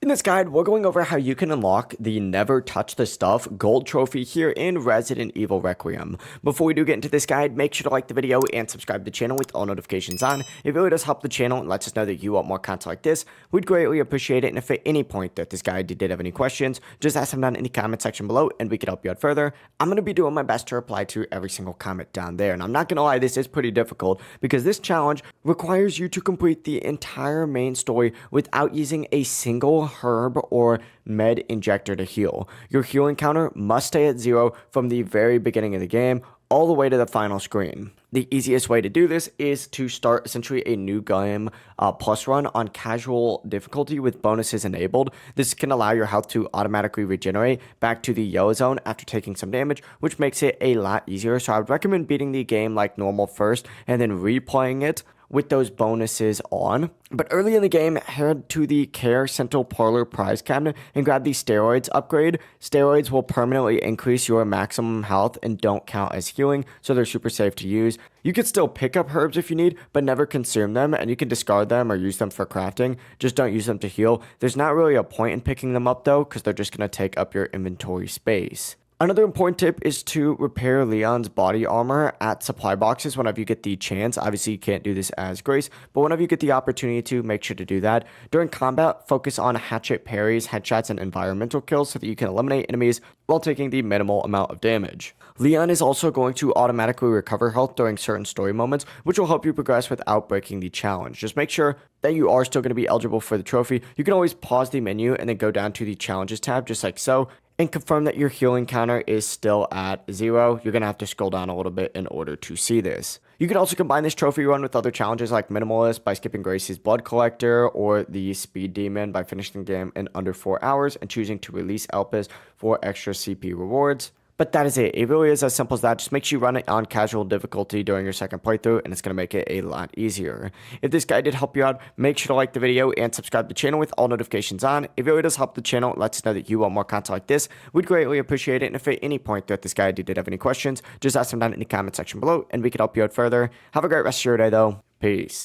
In this guide, we're going over how you can unlock the Never Touch the Stuff gold trophy here in Resident Evil Requiem. Before we do get into this guide, make sure to like the video and subscribe to the channel with all notifications on. It really does help the channel and lets us know that you want more content like this. We'd greatly appreciate it, and if at any point that this guide did have any questions, just ask them down in the comment section below and we can help you out further. I'm going to be doing my best to reply to every single comment down there, and I'm not going to lie, this is pretty difficult because this challenge requires you to complete the entire main story without using a single herb or med injector to heal. Your healing counter must stay at 0 from the very beginning of the game all the way to the final screen. The easiest way to do this is to start essentially a new game plus run on casual difficulty with bonuses enabled. This can allow your health to automatically regenerate back to the yellow zone after taking some damage, which makes it a lot easier. So I would recommend beating the game like normal first and then replaying it with those bonuses on. But early in the game, head to the Care Central Parlor prize cabinet and grab the steroids upgrade. Steroids will permanently increase your maximum health and don't count as healing, so they're super safe to use. You can still pick up herbs if you need, but never consume them, and you can discard them or use them for crafting. Just don't use them to heal. There's not really a point in picking them up though, because they're just going to take up your inventory space. Another important tip is to repair Leon's body armor at supply boxes whenever you get the chance. Obviously, you can't do this as Grace, but whenever you get the opportunity to, make sure to do that. During combat, focus on hatchet parries, headshots, and environmental kills so that you can eliminate enemies while taking the minimal amount of damage. Leon is also going to automatically recover health during certain story moments, which will help you progress without breaking the challenge. Just make sure that you are still going to be eligible for the trophy. You can always pause the menu and then go down to the challenges tab, just like so, and confirm that your healing counter is still at 0. You're going to have to scroll down a little bit in order to see this. You can also combine this trophy run with other challenges like Minimalist by skipping Gracie's Blood Collector or the Speed Demon by finishing the game in under 4 hours and choosing to release Elpis for extra CP rewards. But that is it. It really is as simple as that. Just make sure you run it on casual difficulty during your second playthrough, and it's going to make it a lot easier. If this guide did help you out, make sure to like the video and subscribe to the channel with all notifications on. It really does help the channel. It lets us know that you want more content like this. We'd greatly appreciate it. And if at any point that this guide did have any questions, just ask them down in the comment section below, and we can help you out further. Have a great rest of your day, though. Peace.